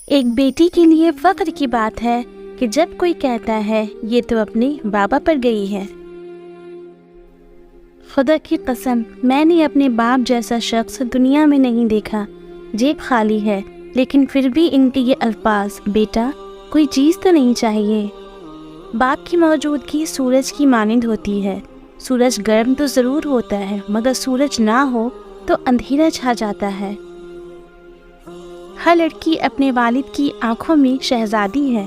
ایک بیٹی کے لیے فخر کی بات ہے کہ جب کوئی کہتا ہے یہ تو اپنے بابا پر گئی ہے۔ خدا کی قسم، میں نے اپنے باپ جیسا شخص دنیا میں نہیں دیکھا۔ جیب خالی ہے لیکن پھر بھی ان کے یہ الفاظ، بیٹا کوئی چیز تو نہیں چاہیے۔ باپ کی موجودگی سورج کی مانند ہوتی ہے۔ سورج گرم تو ضرور ہوتا ہے مگر سورج نہ ہو تو اندھیرا چھا جاتا ہے۔ ہر لڑکی اپنے والد کی آنکھوں میں شہزادی ہے۔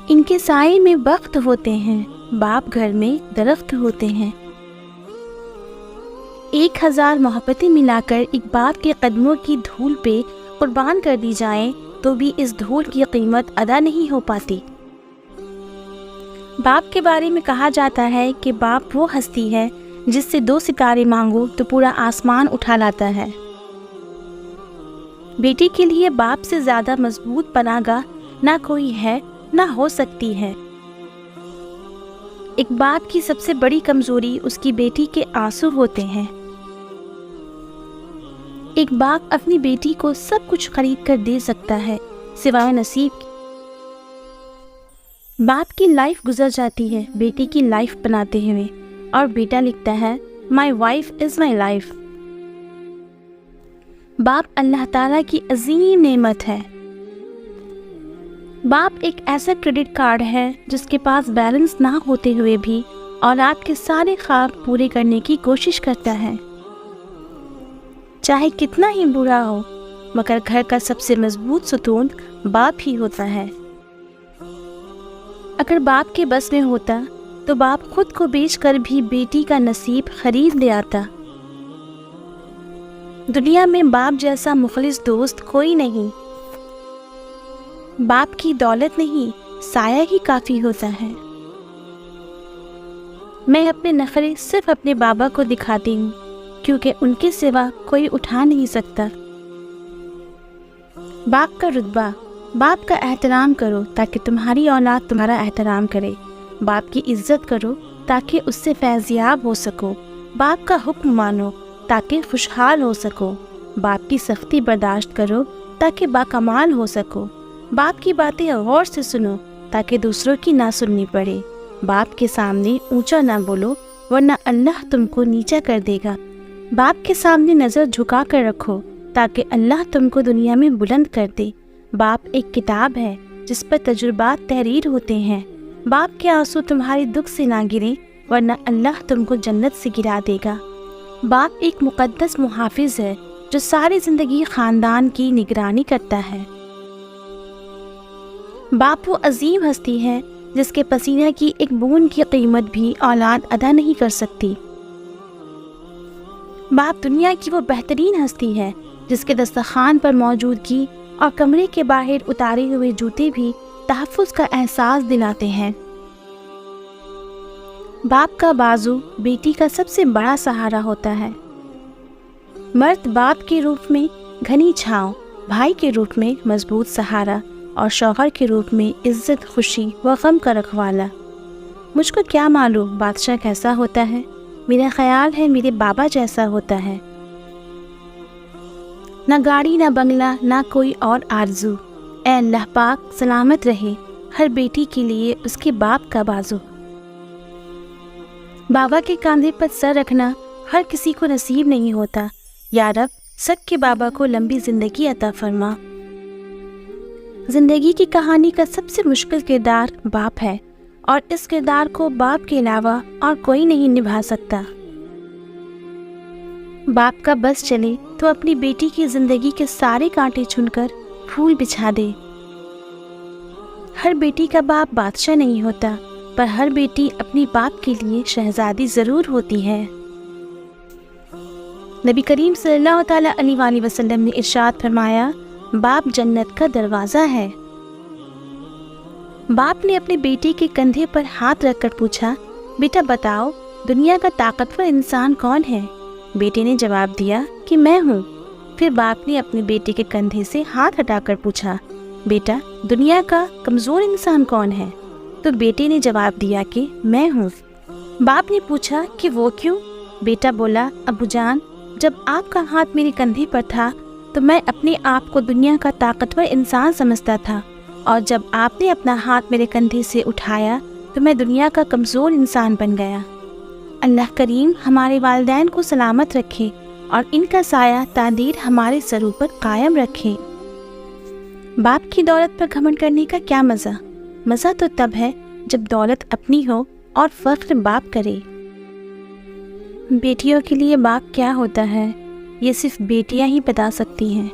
ان کے سائے میں بخت ہوتے ہیں، باپ گھر میں درخت ہوتے ہیں۔ 1000 محبتیں ملا کر ایک باپ کے قدموں کی دھول پہ قربان کر دی جائیں تو بھی اس دھول کی قیمت ادا نہیں ہو پاتی۔ باپ کے بارے میں کہا جاتا ہے کہ باپ وہ ہستی ہے جس سے 2 ستارے مانگو تو پورا آسمان اٹھا لاتا ہے۔ بیٹی کے لیے باپ سے زیادہ مضبوط پناہ گاہ نہ کوئی ہے نہ ہو سکتی ہے۔ ایک باپ کی سب سے بڑی کمزوری اس کی بیٹی کے آنسو ہوتے ہیں۔ ایک باپ اپنی بیٹی کو سب کچھ خرید کر دے سکتا ہے سوائے نصیب کی۔ باپ کی لائف گزر جاتی ہے بیٹی کی لائف بناتے ہوئے، اور بیٹا لکھتا ہے my wife is my life. باپ اللہ تعالیٰ کی عظیم نعمت ہے۔ باپ ایک ایسا کریڈٹ کارڈ ہے جس کے پاس بیلنس نہ ہوتے ہوئے بھی اولاد کے سارے خواب پورے کرنے کی کوشش کرتا ہے۔ چاہے کتنا ہی برا ہو مگر گھر کا سب سے مضبوط ستون باپ ہی ہوتا ہے۔ اگر باپ کے بس میں ہوتا تو باپ خود کو بیچ کر بھی بیٹی کا نصیب خرید لے آتا۔ دنیا میں باپ جیسا مخلص دوست کوئی نہیں۔ باپ کی دولت نہیں، سایہ ہی کافی ہوتا ہے۔ میں اپنے نخرے صرف اپنے بابا کو دکھاتی ہوں کیونکہ ان کے سوا کوئی اٹھا نہیں سکتا۔ باپ کا رتبہ، باپ کا احترام کرو تاکہ تمہاری اولاد تمہارا احترام کرے۔ باپ کی عزت کرو تاکہ اس سے فیضیاب ہو سکو۔ باپ کا حکم مانو تاکہ خوشحال ہو سکو۔ باپ کی سختی برداشت کرو تاکہ باکمال ہو سکو۔ باپ کی باتیں غور سے سنو تاکہ دوسروں کی نہ سننی پڑے۔ باپ کے سامنے اونچا نہ بولو ورنہ اللہ تم کو نیچا کر دے گا۔ باپ کے سامنے نظر جھکا کر رکھو تاکہ اللہ تم کو دنیا میں بلند کر دے۔ باپ ایک کتاب ہے جس پر تجربات تحریر ہوتے ہیں۔ باپ کے آنسو تمہارے دکھ سے نہ گریں ورنہ اللہ تم کو جنت سے گرا دے گا۔ باپ ایک مقدس محافظ ہے جو ساری زندگی خاندان کی نگرانی کرتا ہے۔ باپ وہ عظیم ہستی ہے جس کے پسینہ کی ایک بوند کی قیمت بھی اولاد ادا نہیں کر سکتی۔ باپ دنیا کی وہ بہترین ہستی ہے جس کے دسترخوان پر موجودگی اور کمرے کے باہر اتارے ہوئے جوتے بھی تحفظ کا احساس دلاتے ہیں۔ باپ کا بازو بیٹی کا سب سے بڑا سہارا ہوتا ہے۔ مرد باپ کے روپ میں گھنی چھاؤں، بھائی کے روپ میں مضبوط سہارا اور شوہر کے روپ میں عزت، خوشی و غم کا رکھوالا۔ مجھ کو کیا معلوم بادشاہ کیسا ہوتا ہے، میرا خیال ہے میرے بابا جیسا ہوتا ہے۔ نہ گاڑی نہ بنگلہ نہ کوئی اور آرزو، اے اللہ پاک سلامت رہے ہر بیٹی کے لیے اس کے باپ کا بازو۔ بابا کے کاندھے پر سر رکھنا ہر کسی کو نصیب نہیں ہوتا۔ یا رب سب کے بابا کو لمبی زندگی عطا فرما۔ زندگی کی کہانی کا سب سے مشکل کردار باپ ہے اور اس کردار کو باپ کے علاوہ اور کوئی نہیں نبھا سکتا۔ باپ کا بس چلے تو اپنی بیٹی کی زندگی کے سارے کانٹے چن کر پھول بچھا دے۔ ہر بیٹی کا باپ بادشاہ نہیں ہوتا پر ہر بیٹی اپنی باپ کے لیے شہزادی ضرور ہوتی ہے۔ نبی کریم صلی اللہ تعالیٰ علیہ وآلہ وسلم نے ارشاد فرمایا، باپ جنت کا دروازہ ہے۔ باپ نے اپنے بیٹے کے کندھے پر ہاتھ رکھ کر پوچھا، بیٹا بتاؤ دنیا کا طاقتور انسان کون ہے؟ بیٹے نے جواب دیا کہ میں ہوں۔ پھر باپ نے اپنے بیٹے کے کندھے سے ہاتھ ہٹا کر پوچھا، بیٹا دنیا کا کمزور انسان کون ہے؟ تو بیٹے نے جواب دیا کہ میں ہوں۔ باپ نے پوچھا کہ وہ کیوں؟ بیٹا بولا، ابو جان جب آپ کا ہاتھ میرے کندھے پر تھا تو میں اپنے آپ کو دنیا کا طاقتور انسان سمجھتا تھا، اور جب آپ نے اپنا ہاتھ میرے کندھے سے اٹھایا تو میں دنیا کا کمزور انسان بن گیا۔ اللہ کریم ہمارے والدین کو سلامت رکھے اور ان کا سایہ تعدیر ہمارے سروں پر قائم رکھے۔ باپ کی دولت پر گھمنڈ کرنے کا کیا مزہ؟ مزہ تو تب ہے جب دولت اپنی ہو اور فخر باپ کرے۔ بیٹیوں کے لیے باپ کیا ہوتا ہے یہ صرف بیٹیاں ہی بتا سکتی ہیں۔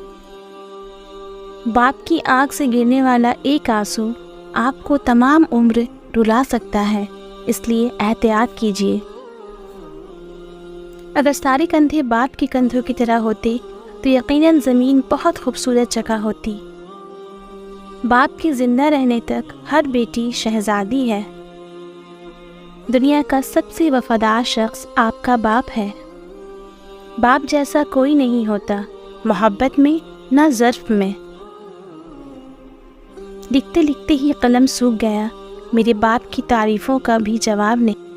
باپ کی آنکھ سے گرنے والا ایک آنسو آپ کو تمام عمر رلا سکتا ہے، اس لیے احتیاط کیجیے۔ اگر سارے کندھے باپ کے کندھوں کی طرح ہوتے تو یقیناً زمین بہت خوبصورت جگہ ہوتی۔ باپ کے زندہ رہنے تک ہر بیٹی شہزادی ہے۔ دنیا کا سب سے وفادار شخص آپ کا باپ ہے۔ باپ جیسا کوئی نہیں ہوتا، محبت میں نہ ظرف میں۔ لکھتے لکھتے ہی قلم سوکھ گیا، میرے باپ کی تعریفوں کا بھی جواب نہیں۔